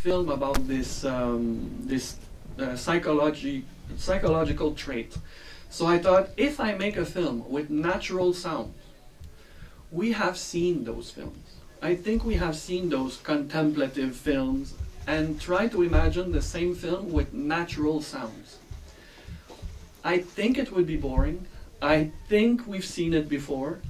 film about this psychological trait. So I thought, if I make a film with natural sound, we have seen those films. I think we have seen those contemplative films, and try to imagine the same film with natural sounds. I think it would be boring. I think we've seen it before.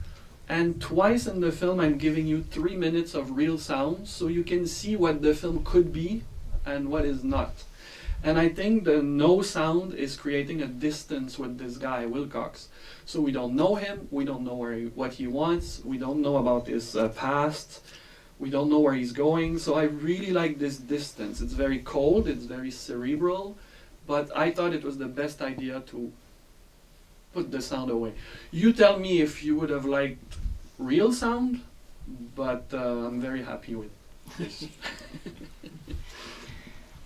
And twice in the film I'm giving you 3 minutes of real sound so you can see what the film could be and what is not. And I think the no sound is creating a distance with this guy, Wilcox. So we don't know him, we don't know what he wants, we don't know about his past, we don't know where he's going. So I really like this distance. It's very cold, it's very cerebral, but I thought it was the best idea to put the sound away. You tell me if you would have liked real sound, but I'm very happy with this.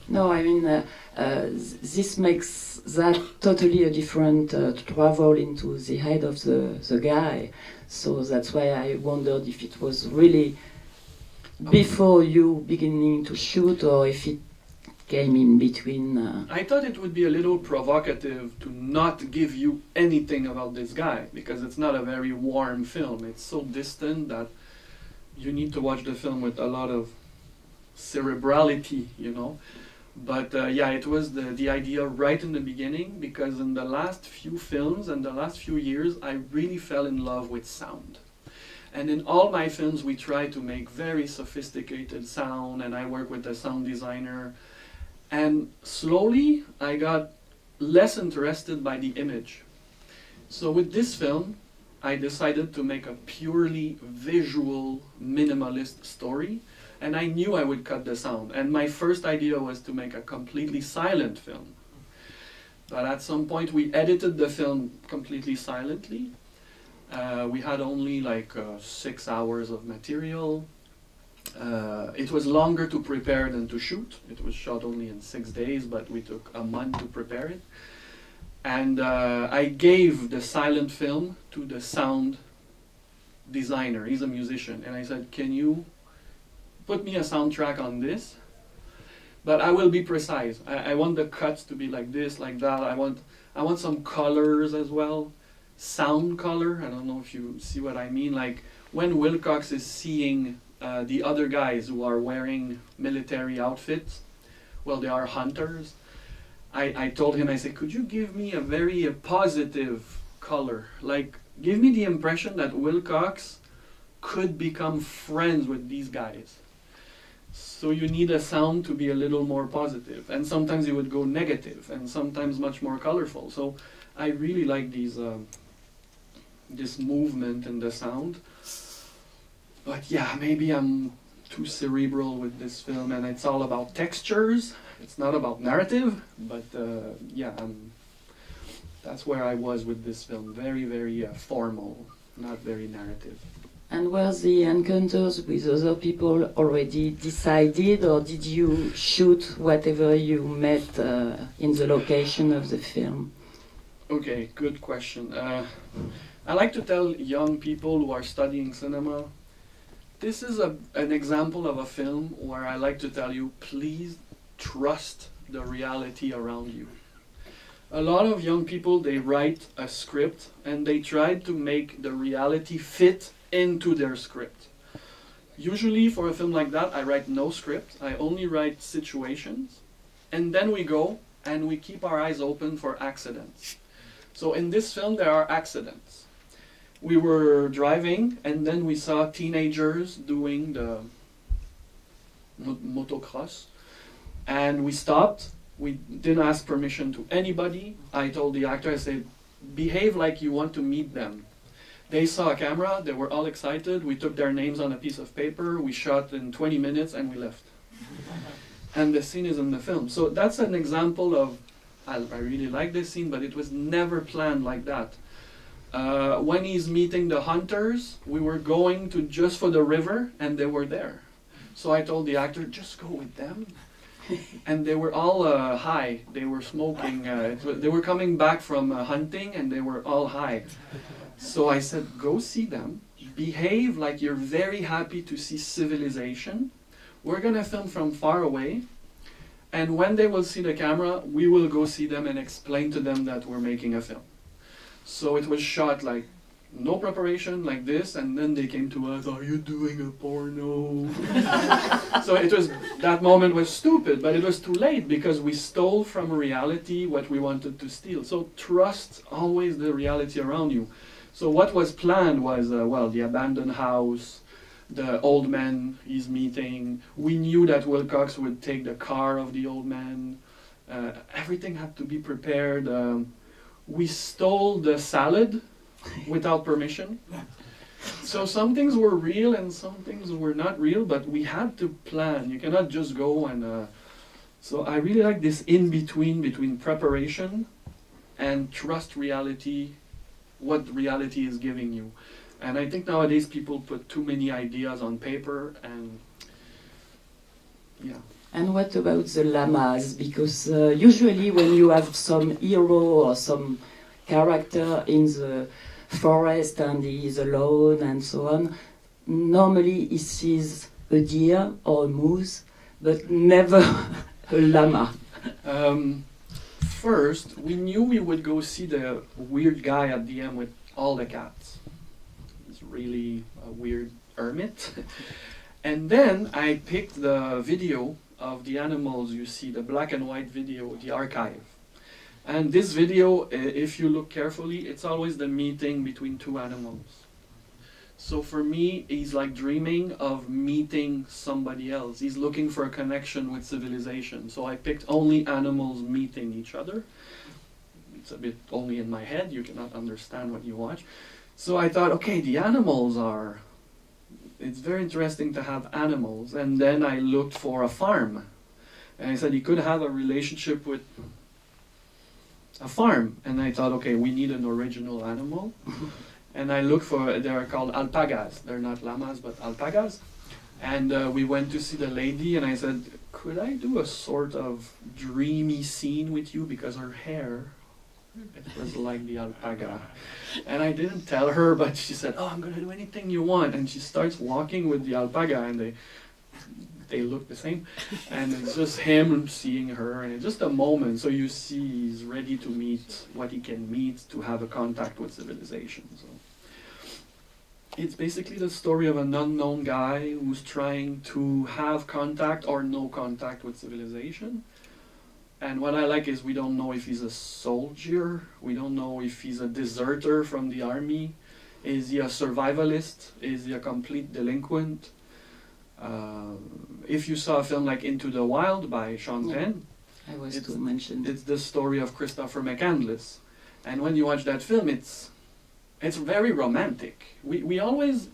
No, I mean, this makes that totally a different travel into the head of the guy. So that's why I wondered if it was really before you beginning to shoot, or if it came in between. I thought it would be a little provocative to not give you anything about this guy, because it's not a very warm film. It's so distant that you need to watch the film with a lot of cerebrality, you know. But yeah, it was the idea right in the beginning, because in the last few films and the last few years, I really fell in love with sound. And in all my films, we try to make very sophisticated sound, and I work with a sound designer. And slowly, I got less interested by the image. So with this film, I decided to make a purely visual, minimalist story. And I knew I would cut the sound. And my first idea was to make a completely silent film. But at some point, we edited the film completely silently. We had only like 6 hours of material. It was longer to prepare than to shoot. It was shot only in 6 days, but we took a month to prepare it. And I gave the silent film to the sound designer. He's a musician. And I said, can you put me a soundtrack on this? But I will be precise. I want the cuts to be like this, like that. I want some colors as well. Sound color. I don't know if you see what I mean. Like when Wilcox is seeing the other guys who are wearing military outfits, well, they are hunters. I told him, I said, could you give me a very positive color? Like, give me the impression that Wilcox could become friends with these guys. So you need a sound to be a little more positive. And sometimes it would go negative, and sometimes much more colorful. So I really like these, this movement in the sound. But yeah, maybe I'm too cerebral with this film, and it's all about textures. It's not about narrative, but yeah, that's where I was with this film. Very, very formal, not very narrative. And were the encounters with other people already decided, or did you shoot whatever you met in the location of the film? Okay, good question. I like to tell young people who are studying cinema, this is an example of a film where I like to tell you, please trust the reality around you. A lot of young people, they write a script and they try to make the reality fit into their script. Usually for a film like that, I write no script. I only write situations, and then we go and we keep our eyes open for accidents. So in this film, there are accidents. We were driving, and then we saw teenagers doing the motocross, and we stopped. We didn't ask permission to anybody. I told the actor, I said, behave like you want to meet them. They saw a camera, they were all excited. We took their names on a piece of paper, we shot in 20 minutes, and we left. And the scene is in the film. So that's an example of, I really like this scene, but it was never planned like that. When he's meeting the hunters, we were going to just for the river, and they were there. So I told the actor, just go with them. And they were all high. They were smoking. They were coming back from hunting, and they were all high. So I said, go see them. Behave like you're very happy to see civilization. We're going to film from far away, And when they will see the camera, we will go see them and explain to them that we're making a film. So it was shot like no preparation, like this, and then they came to us, are you doing a porno? So it was, that moment was stupid, but it was too late because we stole from reality what we wanted to steal. So trust always the reality around you. So what was planned was, well, the abandoned house, the old man he's meeting. We knew that Wilcox would take the car of the old man. Everything had to be prepared. We stole the salad without permission. So some things were real and some things were not real, but we had to plan. You cannot just go and... so I really like this in-between, between preparation and trust reality, what reality is giving you. And I think nowadays people put too many ideas on paper and... yeah. And what about the llamas? Because usually when you have some hero or some character in the forest and he is alone and so on, normally he sees a deer or a moose, but never a llama. First, we knew we would go see the weird guy at the end with all the cats. He's really a weird hermit. And then I picked the video of the animals you see, the black and white video, the archive. And this video, if you look carefully, it's always the meeting between two animals. So for me, he's like dreaming of meeting somebody else. He's looking for a connection with civilization. So I picked only animals meeting each other. It's a bit only in my head, you cannot understand what you watch. So I thought, okay, the animals are... it's very interesting to have animals. And then I looked for a farm. And I said, he could have a relationship with a farm. And I thought, okay, we need an original animal. And I looked for, they are called alpagas. They're not llamas, but alpagas. And we went to see the lady, and I said, could I do a sort of dreamy scene with you? Because her hair, it was like the alpaga. And I didn't tell her, but she said, oh, I'm going to do anything you want. And she starts walking with the alpaga, and they look the same. And it's just him seeing her, and it's just a moment. So you see he's ready to meet what he can meet, to have a contact with civilization. So it's basically the story of an unknown guy who's trying to have contact or no contact with civilization. And what I like is we don't know if he's a soldier, we don't know if he's a deserter from the army. Is he a survivalist? Is he a complete delinquent? If you saw a film like Into the Wild by Sean Penn, I was to mention. It's the story of Christopher McCandless. And when you watch that film, it's very romantic. We always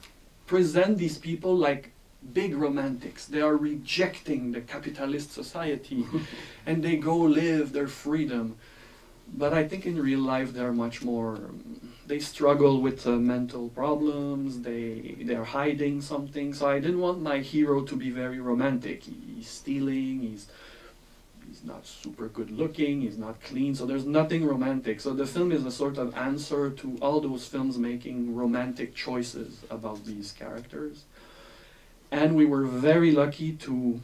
present these people like big romantics. They are rejecting the capitalist society and they go live their freedom. But I think in real life they're much more, they struggle with mental problems, they're hiding something. So I didn't want my hero to be very romantic. He's stealing, he's not super good looking, he's not clean, so there's nothing romantic. So the film is a sort of answer to all those films making romantic choices about these characters. And we were very lucky to,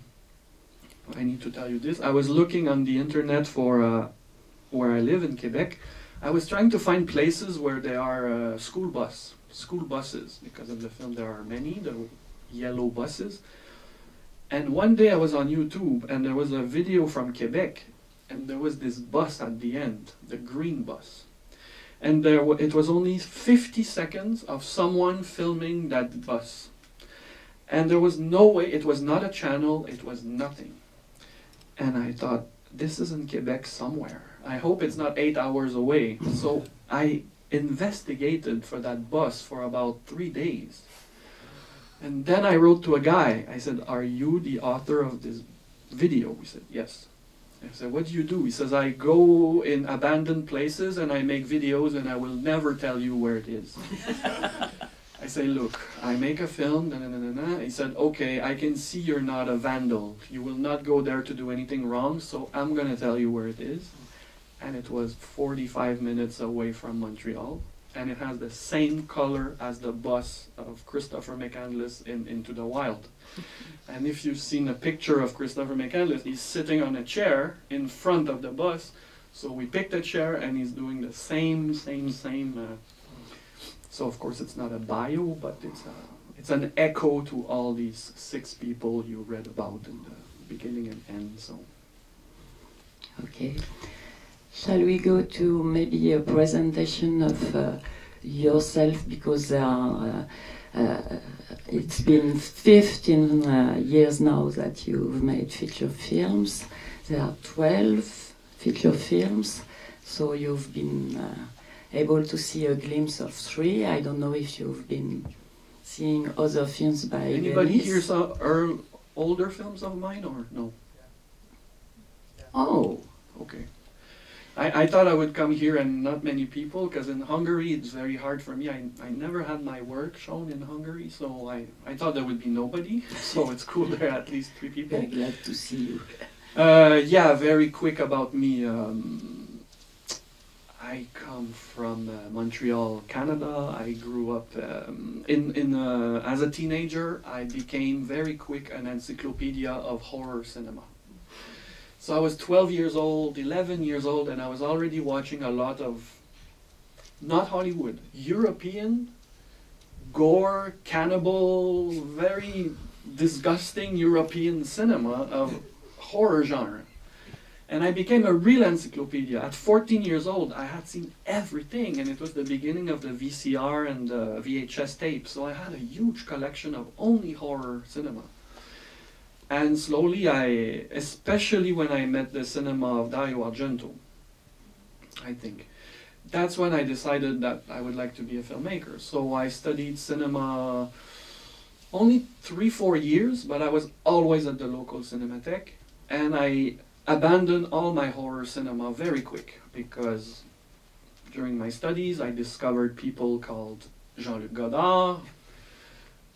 I need to tell you this, I was looking on the internet for where I live in Quebec. I was trying to find places where there are school buses, because of the film there are many, the yellow buses. And one day I was on YouTube and there was a video from Quebec and there was this bus at the end, the green bus. And it was only 50 seconds of someone filming that bus. And there was no way, it was not a channel, it was nothing. And I thought, this is in Quebec somewhere. I hope it's not 8 hours away. So I investigated for that bus for about 3 days. And then I wrote to a guy. I said, are you the author of this video? He said, yes. I said, what do you do? He says, I go in abandoned places and I make videos and I will never tell you where it is. I say, look, I make a film, He said, okay, I can see you're not a vandal. You will not go there to do anything wrong, so I'm going to tell you where it is. And it was 45 minutes away from Montreal. and it has the same color as the bus of Christopher McCandless in Into the Wild. And if you've seen a picture of Christopher McCandless, he's sitting on a chair in front of the bus. So we picked a chair, and he's doing the same. So of course it's not a bio, but it's an echo to all these 6 people you read about in the beginning and end. So. Okay. Shall we go to maybe a presentation of yourself, because it's been 15 years now that you've made feature films. There are 12 feature films, so you've been able to see a glimpse of 3. I don't know if you've been seeing other films by Anybody Denis. here saw older films of mine, or no? Oh. Okay. I thought I would come here and not many people, because in Hungary it's very hard for me. I never had my work shown in Hungary, so I thought there would be nobody. So it's cool there are at least 3 people. Very glad to see you. Yeah, very quick about me. I come from Montreal, Canada. I grew up as a teenager. I became very quick an encyclopedia of horror cinema. So I was 12 years old, 11 years old, and I was already watching a lot of, not Hollywood, European, gore, cannibal, very disgusting European cinema of horror genre. And I became a real encyclopedia. At 14 years old, I had seen everything, and it was the beginning of the VCR and the VHS tape. So I had a huge collection of only horror cinema. And slowly, especially when I met the cinema of Dario Argento, I think, that's when I decided that I would like to be a filmmaker. So I studied cinema only 3-4 years, but I was always at the local Cinematheque, and I abandoned all my horror cinema very quick, because during my studies I discovered people called Jean-Luc Godard,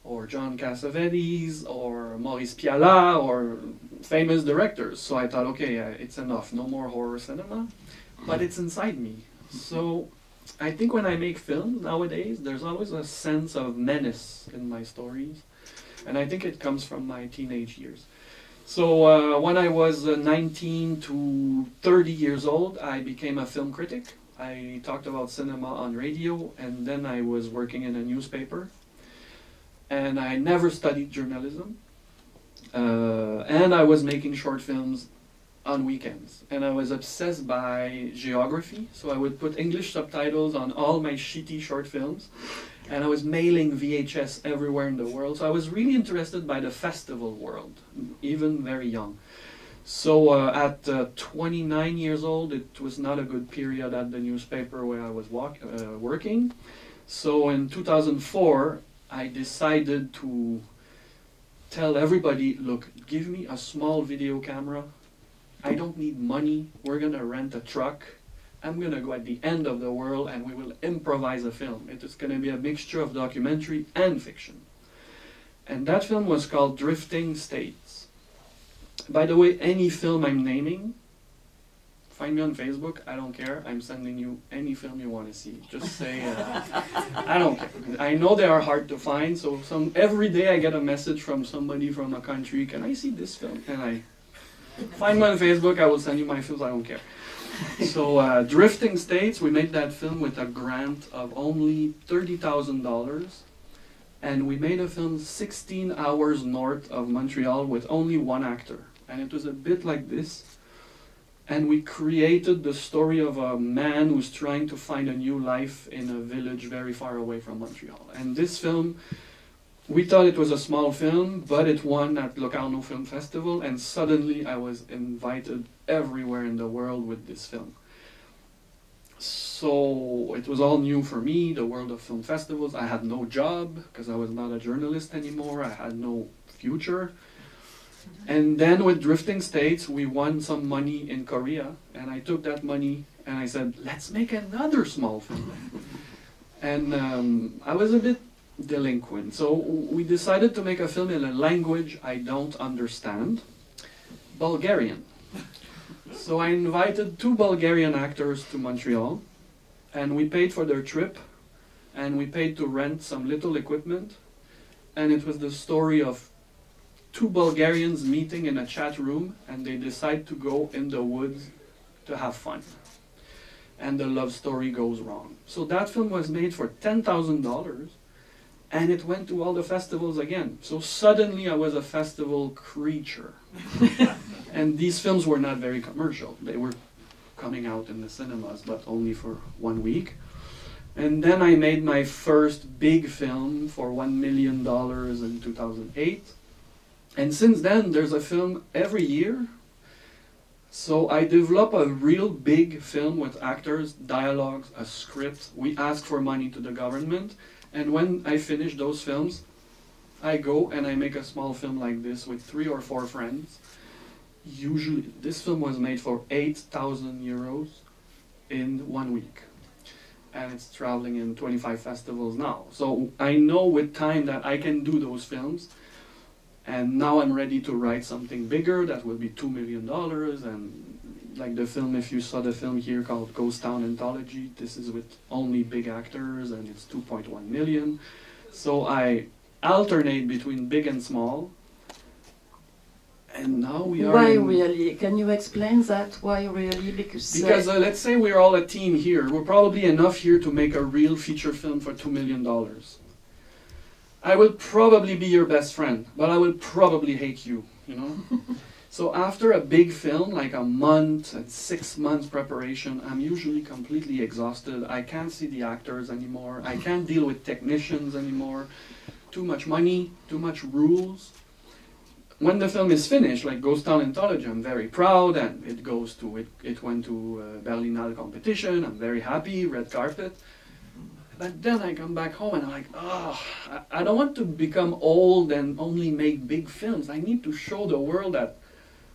or John Cassavetes, or Maurice Pialat, or famous directors. So I thought, okay, it's enough, no more horror cinema, but it's inside me. So I think when I make films nowadays, there's always a sense of menace in my stories, and I think it comes from my teenage years. So when I was 19 to 30 years old, I became a film critic. I talked about cinema on radio, and then I was working in a newspaper. And I never studied journalism. And I was making short films on weekends. And I was obsessed by geography, so I would put English subtitles on all my shitty short films. And I was mailing VHS everywhere in the world. So I was really interested by the festival world, even very young. So at 29 years old, it was not a good period at the newspaper where I was working. So in 2004, I decided to tell everybody, look, give me a small video camera. I don't need money. We're going to rent a truck. I'm going to go at the end of the world, and we will improvise a film. It is going to be a mixture of documentary and fiction. And that film was called Drifting States. By the way, any film I'm naming, find me on Facebook. I don't care. I'm sending you any film you want to see. Just say, I don't care. I know they are hard to find, so every day I get a message from somebody from a country, can I see this film? And I find me on Facebook, I will send you my films, I don't care. So Drifting States, we made that film with a grant of only $30,000. And we made a film 16 hours north of Montreal with only 1 actor. And it was a bit like this. And we created the story of a man who's trying to find a new life in a village very far away from Montreal. And this film, we thought it was a small film, but it won at Locarno Film Festival, and suddenly I was invited everywhere in the world with this film. So it was all new for me, the world of film festivals. I had no job, because I was not a journalist anymore. I had no future. And then with Drifting States, we won some money in Korea, and I took that money and I said, let's make another small film. And I was a bit delinquent, so we decided to make a film in a language I don't understand, Bulgarian. So I invited 2 Bulgarian actors to Montreal, and we paid for their trip. and we paid to rent some little equipment, and it was the story of two Bulgarians meeting in a chat room, and they decide to go in the woods to have fun. And the love story goes wrong. So that film was made for $10,000, and it went to all the festivals again. So suddenly I was a festival creature. And these films were not very commercial. They were coming out in the cinemas, but only for 1 week. And then I made my first big film for $1 million in 2008. And since then, there's a film every year. So I develop a real big film with actors, dialogues, a script. We ask for money to the government. And when I finish those films, I go and I make a small film like this with 3 or 4 friends. Usually, this film was made for 8,000 euros in 1 week. And it's traveling in 25 festivals now. So I know with time that I can do those films. And now I'm ready to write something bigger that will be $2 million. And like the film, if you saw the film here called Ghost Town Anthology, this is with only big actors and it's 2.1 million. So I alternate between big and small. And now we are. Why really? Can you explain that? Why really? Because let's say we're all a team here. We're probably enough here to make a real feature film for $2 million. I will probably be your best friend, but I will probably hate you, you know? So after a big film, like a month and 6 months preparation, I'm usually completely exhausted. I can't see the actors anymore. I can't deal with technicians anymore. Too much money, too much rules. When the film is finished, like Ghost Town Anthology, I'm very proud, and it went to Berlinale competition. I'm very happy, red carpet. But then I come back home and I'm like, I don't want to become old and only make big films. I need to show the world that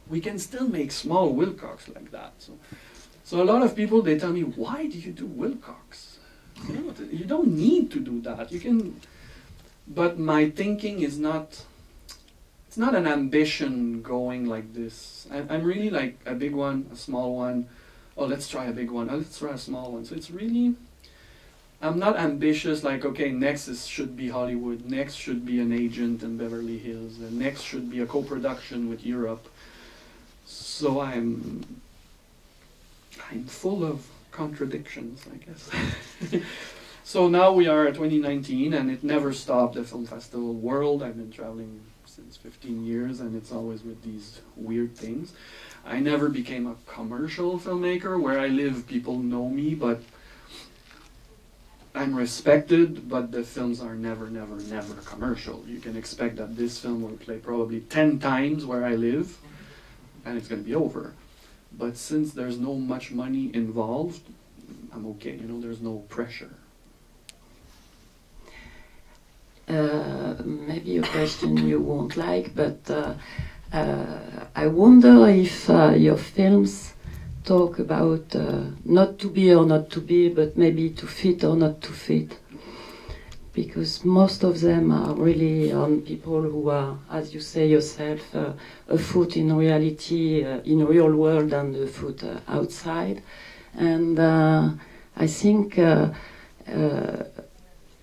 we can still make small Wilcox like that. So a lot of people, they tell me, why do you do Wilcox? You don't need to do that. You can, but my thinking is not, it's not an ambition going like this. I'm really like a big one, a small one. Oh, let's try a big one. Oh, let's try a small one. So it's really, I'm not ambitious like, okay, next should be Hollywood, next should be an agent in Beverly Hills, and next should be a co-production with Europe. So I'm full of contradictions, I guess. So now we are at 2019, and it never stopped, the film festival world. I've been traveling since 15 years, and it's always with these weird things. I never became a commercial filmmaker. Where I live, people know me, but I'm respected, but the films are never, never, never commercial. You can expect that this film will play probably 10 times where I live, and it's going to be over. But since there's no much money involved, I'm okay, you know, there's no pressure. Maybe a question you won't like, but I wonder if your films talk about not to be or not to be, but maybe to fit or not to fit. Because most of them are really on people who are, as you say yourself, a foot in reality, in real world, and a foot outside. And I think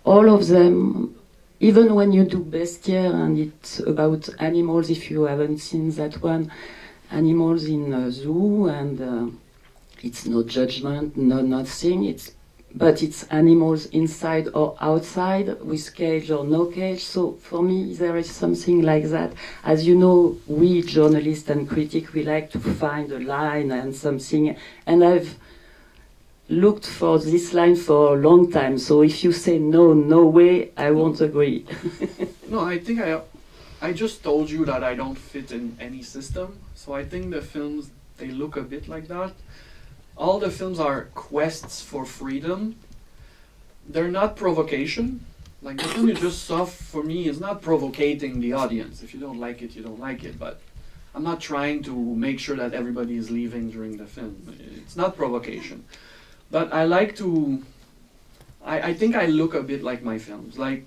all of them, even when you do Bestiaire and it's about animals, if you haven't seen that one, animals in a zoo, and it's no judgment, no nothing, but it's animals inside or outside, with cage or no cage. So for me, there is something like that. As you know, we journalists and critics, we like to find a line and something, and I've looked for this line for a long time. So if you say no, no way, I won't agree. No, I think I just told you that I don't fit in any system. So I think the films, they look a bit like that. All the films are quests for freedom. They're not provocation. Like the film you just saw, for me, is not provocating the audience. If you don't like it, you don't like it. But I'm not trying to make sure that everybody is leaving during the film. It's not provocation. But I like to, I think I look a bit like my films. Like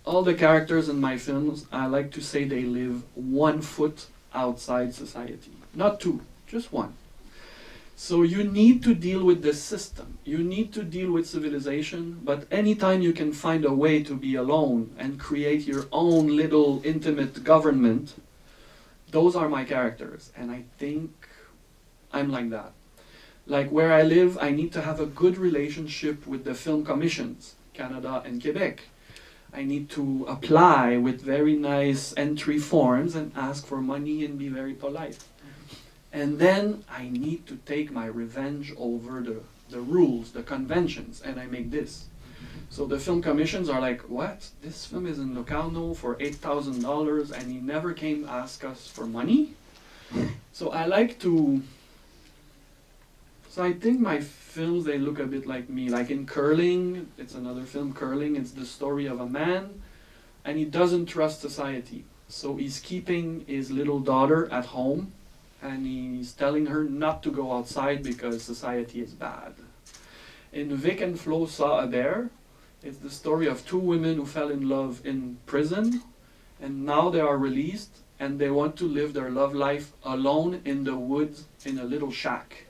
all the characters in my films, I like to say they live 1 foot outside society. Not 2, just 1. So you need to deal with the system. You need to deal with civilization, but anytime you can find a way to be alone and create your own little intimate government, those are my characters. And I think I'm like that. Like where I live, I need to have a good relationship with the film commissions, Canada and Quebec. I need to apply with very nice entry forms and ask for money and be very polite. And then I need to take my revenge over the rules, the conventions, and I make this. So the film commissions are like, what? This film is in Locarno for $8,000 and he never came ask us for money? So I like to... So I think my films, they look a bit like me. Like in Curling, it's another film, Curling, it's the story of a man and he doesn't trust society. So he's keeping his little daughter at home and he's telling her not to go outside because society is bad. In Vic and Flo Saw a Bear, it's the story of two women who fell in love in prison and now they are released and they want to live their love life alone in the woods in a little shack.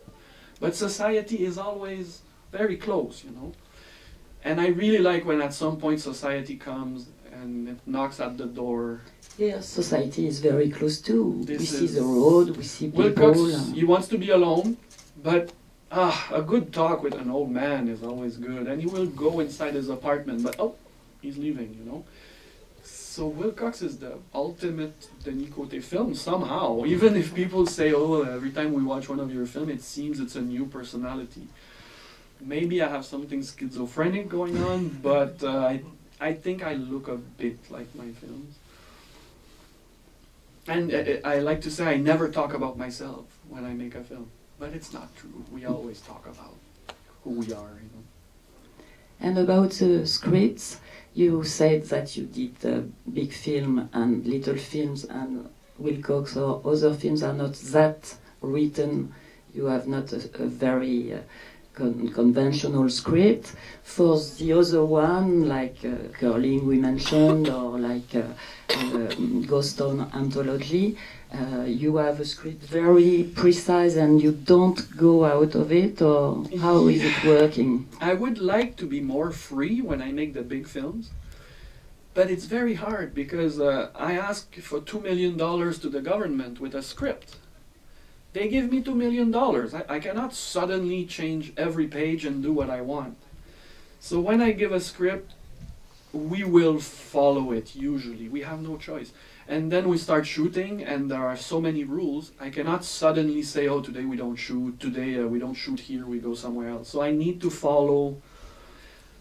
But society is always very close, you know. And I really like when at some point society comes and it knocks at the door. Yes, society is very close too. We see the road, we see people. Wilcox, he wants to be alone, but a good talk with an old man is always good. And he will go inside his apartment, but oh, he's leaving, you know. So Wilcox is the ultimate Denis Cote film somehow. Even if people say, oh, every time we watch one of your films, it seems it's a new personality. Maybe I have something schizophrenic going on, but I think I look a bit like my films. And I like to say I never talk about myself when I make a film. But it's not true. We always talk about who we are, you know. And about the scripts, you said that you did big film and little films, and Wilcox or other films are not that written. You have not a very conventional script. For the other one, like Curling we mentioned, or like Ghost Town Anthology, you have a script very precise and you don't go out of it, or how is it working? I would like to be more free when I make the big films, but it's very hard because I ask for $2 million to the government with a script. They give me $2 million. I cannot suddenly change every page and do what I want. So when I give a script, we will follow it usually. We have no choice. And then we start shooting and there are so many rules. I cannot suddenly say, oh, today we don't shoot, today we don't shoot here, we go somewhere else. So I need to follow,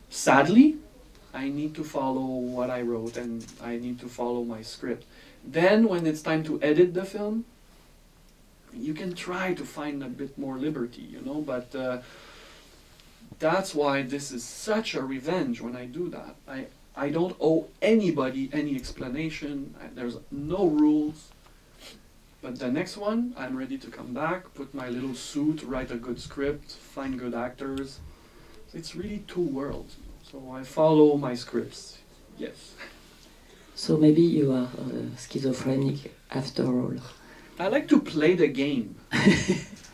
sadly, I need to follow what I wrote and I need to follow my script. Then when it's time to edit the film, you can try to find a bit more liberty, you know, but that's why this is such a revenge when I do that. I don't owe anybody any explanation, there's no rules, but the next one, I'm ready to come back, put my little suit, write a good script, find good actors. It's really two worlds, so I follow my scripts, yes. So maybe you are schizophrenic after all. I like to play the game.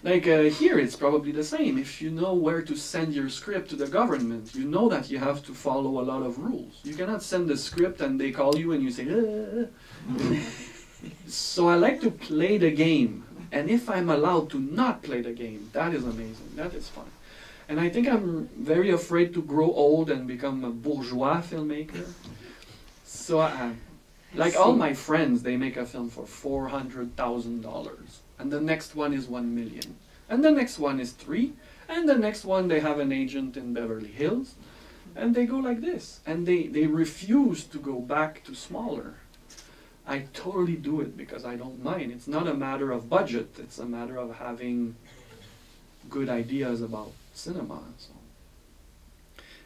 Like here it's probably the same. If you know where to send your script to the government, you know that you have to follow a lot of rules. You cannot send the script and they call you and you say, So I like to play the game. And if I'm allowed to not play the game, that is amazing. That is fun. And I think I'm very afraid to grow old and become a bourgeois filmmaker. So like all my friends, they make a film for $400,000. And the next one is 1 million. And the next one is 3. And the next one, they have an agent in Beverly Hills. And they go like this. And they refuse to go back to smaller. I totally do it because I don't mind. It's not a matter of budget. It's a matter of having good ideas about cinema. So.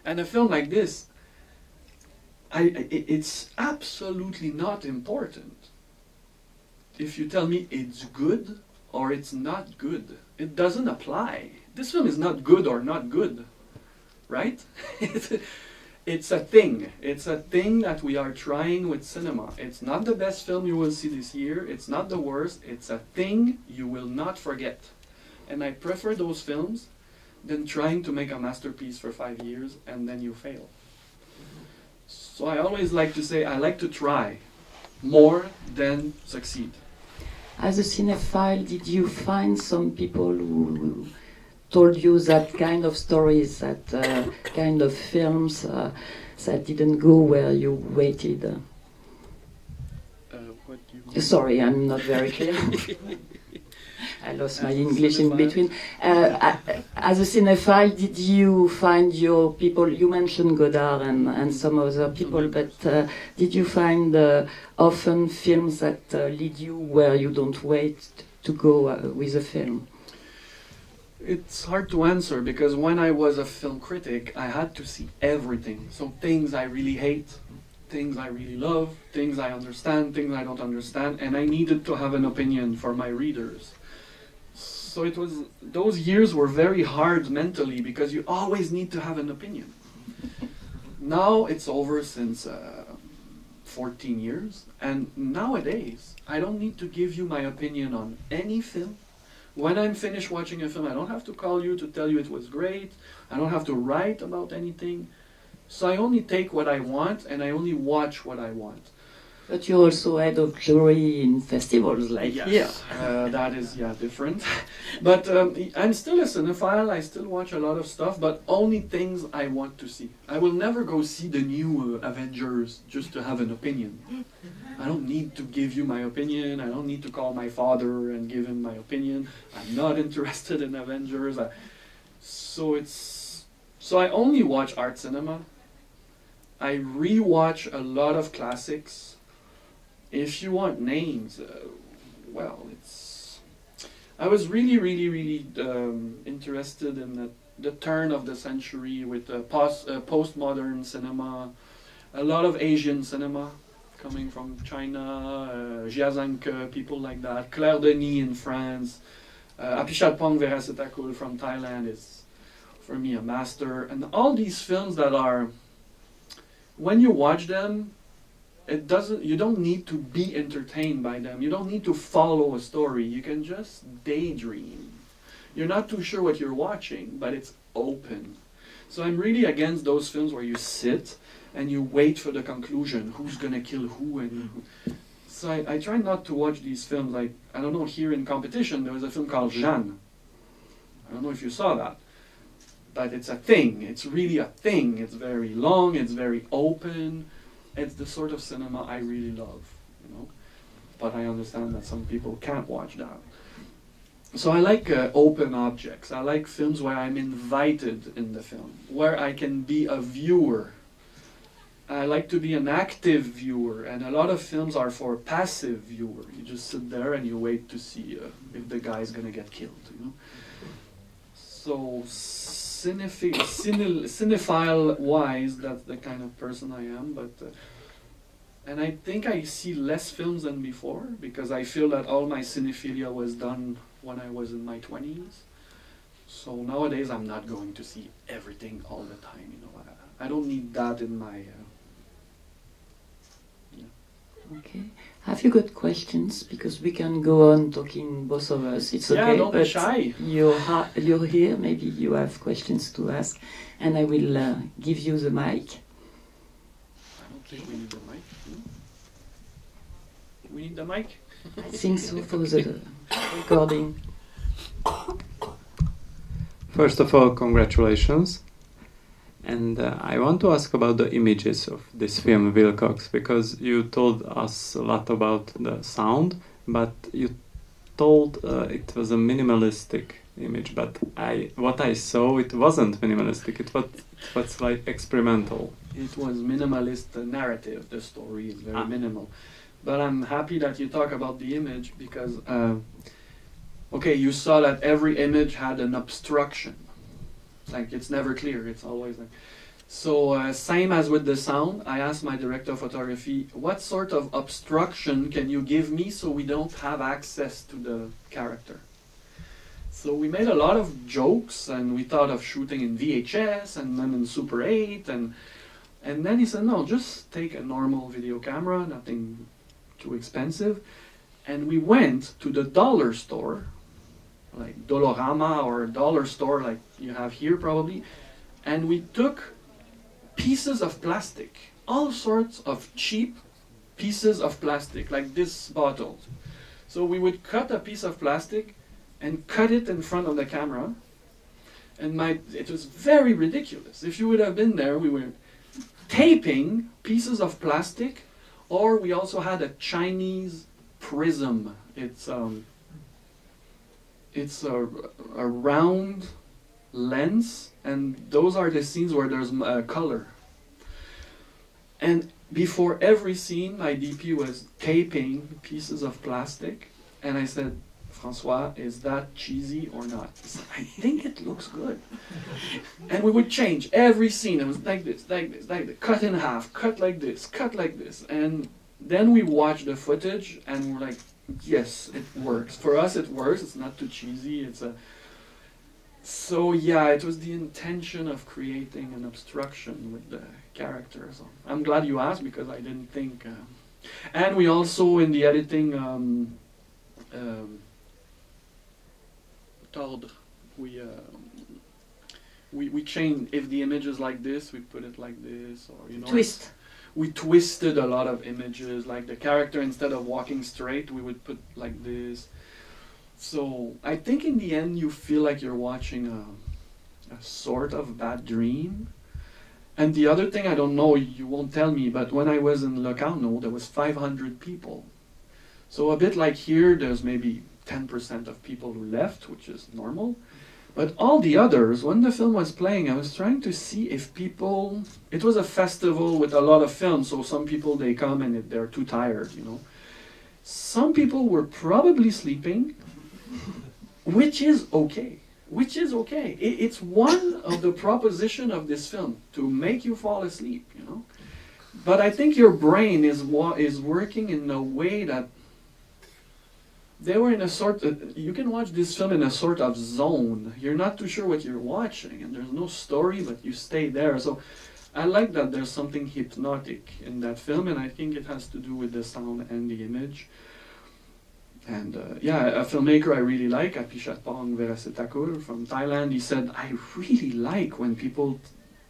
And a film like this, it's absolutely not important if you tell me it's good or it's not good. It doesn't apply. This film is not good or not good, right? It's a thing. It's a thing that we are trying with cinema. It's not the best film you will see this year. It's not the worst. It's a thing you will not forget. And I prefer those films than trying to make a masterpiece for 5 years and then you fail. So I always like to say I like to try more than succeed. As a cinephile, did you find some people who told you that kind of stories, that kind of films that didn't go where you waited? What do you mean? Sorry, I'm not very clear. I lost my English in between. As a cinephile, did you find your people, you mentioned Godard and some other people, but did you find often films that lead you where you don't wait to go with a film? It's hard to answer because when I was a film critic, I had to see everything. So things I really hate, things I really love, things I understand, things I don't understand, and I needed to have an opinion for my readers. So it was, those years were very hard mentally because you always need to have an opinion. Now it's over since 14 years, and nowadays I don't need to give you my opinion on any film. When I'm finished watching a film, I don't have to call you to tell you it was great. I don't have to write about anything. So I only take what I want and I only watch what I want. But you're also head of jury in festivals like yes. here. That is, different. But I'm still a cinephile. I still watch a lot of stuff, but only things I want to see. I will never go see the new Avengers just to have an opinion. I don't need to give you my opinion. I don't need to call my father and give him my opinion. I'm not interested in Avengers. So I only watch art cinema. I re-watch a lot of classics. If you want names, I was really interested in the turn of the century with postmodern cinema, a lot of Asian cinema coming from China, Jiazangke, people like that, Claire Denis in France, Apichatpong Veerasatakul from Thailand is, for me, a master. And all these films that are, when you watch them, you don't need to be entertained by them. You don't need to follow a story. You can just daydream. You're not too sure what you're watching, but it's open. So I'm really against those films where you sit and you wait for the conclusion. Who's gonna kill who and who. So I try not to watch these films. Like, I don't know, here in competition there was a film called Jeanne. I don't know if you saw that. But it's a thing. It's really a thing. It's very long. It's very open. It's the sort of cinema I really love, you know. But I understand that some people can't watch that. So I like open objects. I like films where I'm invited in the film, where I can be a viewer. I like to be an active viewer, and a lot of films are for passive viewer. You just sit there and you wait to see if the guy's gonna get killed, you know. So cinephile-wise, that's the kind of person I am, but and I think I see less films than before because I feel that all my cinephilia was done when I was in my 20s. So nowadays I'm not going to see everything all the time, you know. I don't need that in my... Okay. Have you got questions? Because we can go on talking, both of us. It's okay, don't be shy. You're here. Maybe you have questions to ask, and I will give you the mic. I don't think we need the mic. We need the mic? I think so for the recording. First of all, congratulations. And I want to ask about the images of this film, Wilcox, because you told us a lot about the sound, but you told it was a minimalistic image. But what I saw, it wasn't minimalistic. It was like experimental. It was minimalist narrative. The story is very minimal. But I'm happy that you talk about the image because, okay, you saw that every image had an obstruction. Like, it's never clear, it's always like... So, same as with the sound, I asked my director of photography, what sort of obstruction can you give me so we don't have access to the character? So we made a lot of jokes, and we thought of shooting in VHS, and then in Super 8, and then he said, no, just take a normal video camera, nothing too expensive. And we went to the dollar store, like Dolorama or a dollar store like you have here probably, and we took pieces of plastic, all sorts of cheap pieces of plastic, like this bottle. So we would cut a piece of plastic and cut it in front of the camera, and it was very ridiculous. If you would have been there, we were taping pieces of plastic, or we also had a Chinese prism. It's a round lens, and those are the scenes where there's color. And before every scene, my DP was taping pieces of plastic, and I said, Francois, is that cheesy or not? He said, I think it looks good. And we would change every scene. It was like this, like this, like this, cut in half, cut like this, cut like this. And then we watched the footage, and we're like, yes, it works. For us, it works. It's not too cheesy. So yeah, it was the intention of creating an obstruction with the characters. I'm glad you asked, because I didn't think. And we also, in the editing, we changed. If the image is like this, we put it like this, or twist. We twisted a lot of images. Like the character, instead of walking straight, we would put like this. So I think in the end you feel like you're watching a sort of bad dream. And the other thing, I don't know, you won't tell me, but when I was in Locarno, there was 500 people. So a bit like here, there's maybe 10% of people who left, which is normal. But all the others, when the film was playing, I was trying to see if people... It was a festival with a lot of films, so some people, they come and they're too tired, you know. Some people were probably sleeping, which is okay. Which is okay. It's one of the proposition of this film, to make you fall asleep, you know. But I think your brain is working in a way that they were in a sort of, you can watch this film in a sort of zone. You're not too sure what you're watching, and there's no story, but you stay there. So I like that there's something hypnotic in that film, and I think it has to do with the sound and the image. And yeah, a filmmaker I really like, Apichatpong Veerasetakul from Thailand, he said, I really like when people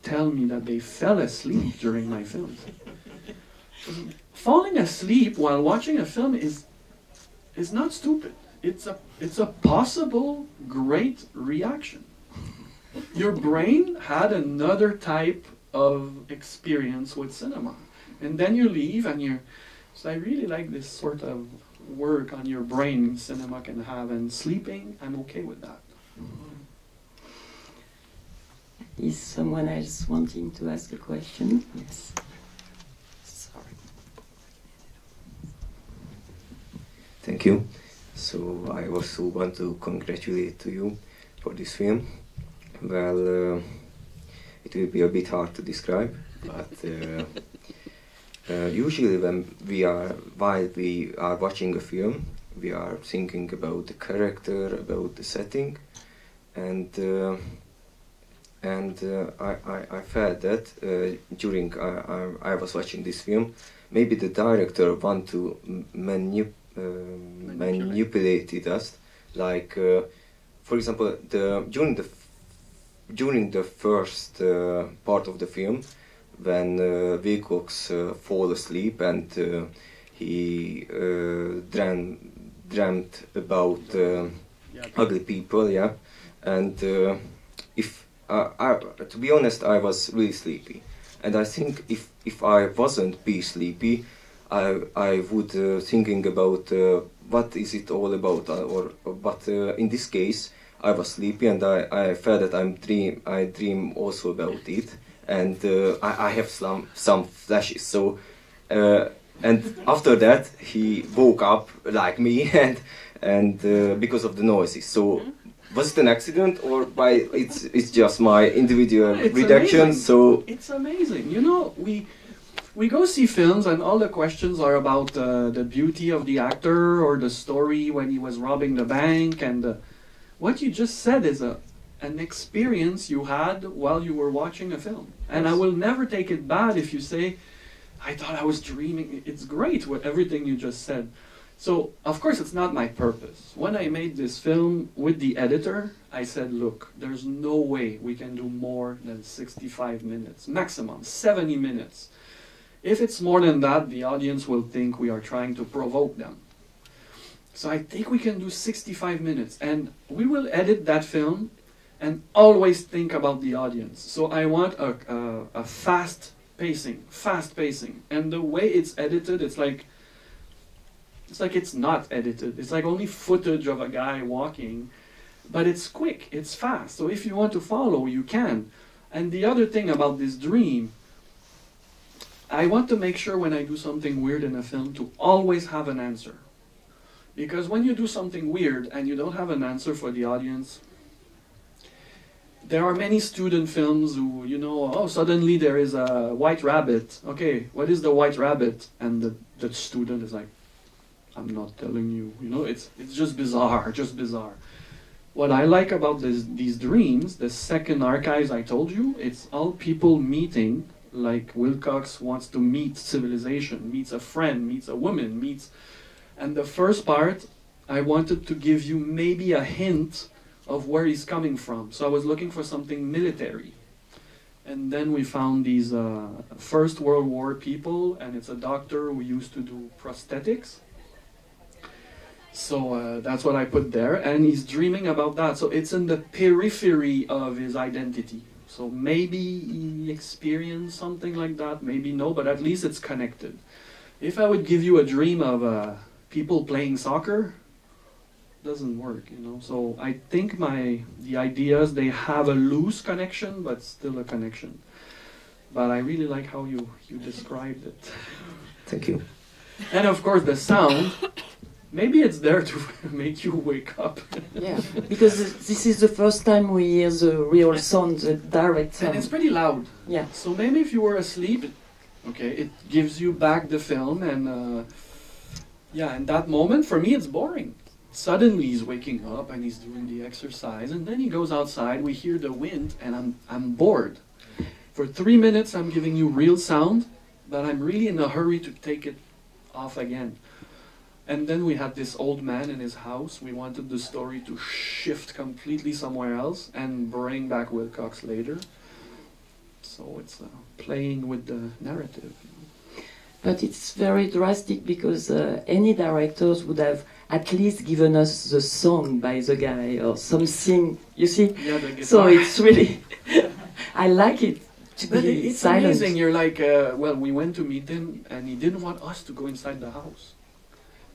tell me that they fell asleep during my films. Falling asleep while watching a film is not stupid. It's a possible great reaction. Your brain had another type of experience with cinema. And then you leave and so I really like this sort of work on your brain cinema can have, and sleeping, I'm okay with that. Is someone else wanting to ask a question? Yes. Sorry. Thank you. So I also want to congratulate you for this film. Well, it will be a bit hard to describe, but usually while we are watching a film, we are thinking about the character, about the setting, and I felt that during I was watching this film, maybe the director want to manipulate us, like for example, during the first part of the film, when Wilcox fall asleep and he dreamt about ugly people, yeah, and if to be honest, I was really sleepy, and I think if I wasn't be sleepy, I would thinking about what is it all about, but in this case I was sleepy, and I felt that I dream also about it. And I have some flashes. So and after that he woke up like me, and because of the noises. So was it an accident, or by it's just my individual reaction? Amazing. So it's amazing. You know, we go see films, and all the questions are about the beauty of the actor or the story when he was robbing the bank, and what you just said is an experience you had while you were watching a film. And I will never take it bad if you say, I thought I was dreaming. It's great with everything you just said. So, of course, it's not my purpose. When I made this film with the editor, I said, look, there's no way we can do more than 65 minutes, maximum 70 minutes. If it's more than that, the audience will think we are trying to provoke them. So I think we can do 65 minutes, and we will edit that film and always think about the audience. So I want a fast pacing, and the way it's edited, it's like it's not edited. It's like only footage of a guy walking, but it's quick, it's fast. So if you want to follow, you can. And the other thing about this dream, I want to make sure when I do something weird in a film to always have an answer. Because when you do something weird and you don't have an answer for the audience, there are many student films who, you know, oh, suddenly there is a white rabbit. Okay, what is the white rabbit? And the student is like, I'm not telling you. You know, it's just bizarre, just bizarre. What I like about these dreams, the second archives I told you, it's all people meeting, like Wilcox wants to meet civilization, meets a friend, meets a woman, meets... And the first part, I wanted to give you maybe a hint of where he's coming from. So I was looking for something military. And then we found these First World War people, and it's a doctor who used to do prosthetics. So that's what I put there, and he's dreaming about that. So it's in the periphery of his identity. So maybe he experienced something like that, maybe no, but at least it's connected. If I would give you a dream of people playing soccer, doesn't work, you know. So I think the ideas, they have a loose connection, but still a connection. But I really like how you described it. Thank you. And of course the sound, maybe it's there to make you wake up. Yeah, because this is the first time we hear the real sound, the direct sound. And it's pretty loud. Yeah. So maybe if you were asleep, okay, it gives you back the film, and yeah, in that moment, for me, it's boring. Suddenly he's waking up and he's doing the exercise, and then he goes outside, we hear the wind, and I'm bored. For 3 minutes, I'm giving you real sound, but I'm really in a hurry to take it off again. And then we had this old man in his house. We wanted the story to shift completely somewhere else and bring back Wilcox later. So it's playing with the narrative. But it's very drastic because any directors would have at least given us the song by the guy or something, you see? Yeah, the guitar. So it's really, I like it to but be it's silent. amazing. You're like, well, we went to meet him and he didn't want us to go inside the house.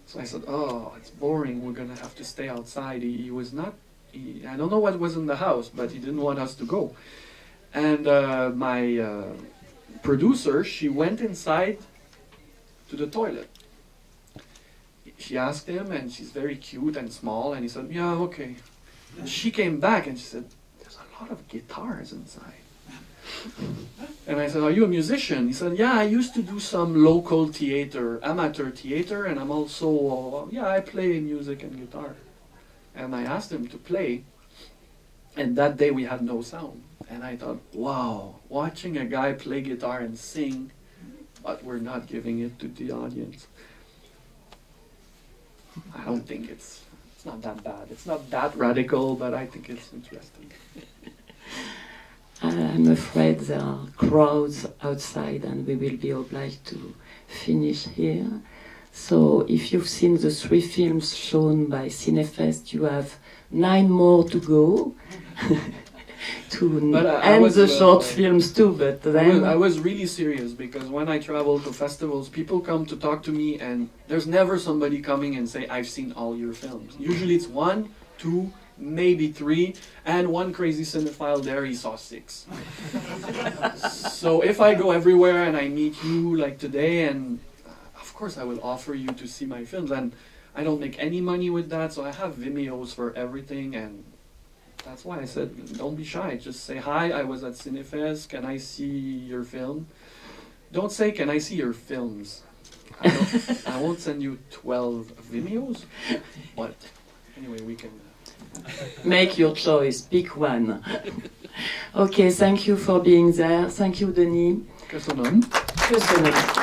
So I said, oh, it's boring, we're gonna have to stay outside. He was not, I don't know what was in the house, but he didn't want us to go. And my producer, she went inside to the toilet. She asked him, and she's very cute and small, and he said, yeah, okay. And she came back and she said, there's a lot of guitars inside. And I said, are you a musician? He said, yeah, I used to do some local theater, amateur theater, and I'm also, yeah, I play music and guitar. And I asked him to play, and that day we had no sound. And I thought, wow, watching a guy play guitar and sing, but we're not giving it to the audience. I don't think it's not that bad. It's not that radical, but I think it's interesting. I'm afraid there are crowds outside and we will be obliged to finish here. So if you've seen the 3 films shown by CineFest, you have 9 more to go to end the short films too. But then I was really serious, because when I travel to festivals, people come to talk to me and there's never somebody coming and say, I've seen all your films. Usually it's 1, 2, maybe 3, and one crazy cinephile there, he saw 6. So if I go everywhere and I meet you like today, and of course I will offer you to see my films, and I don't make any money with that, so I have Vimeos for everything, and that's why I said, don't be shy, just say, hi, I was at CineFest, can I see your film? Don't say, can I see your films? I won't send you 12 Vimeos, but anyway, we can... make your choice, pick one. Okay, thank you for being there. Thank you, Denis. Köszönöm. Köszönöm.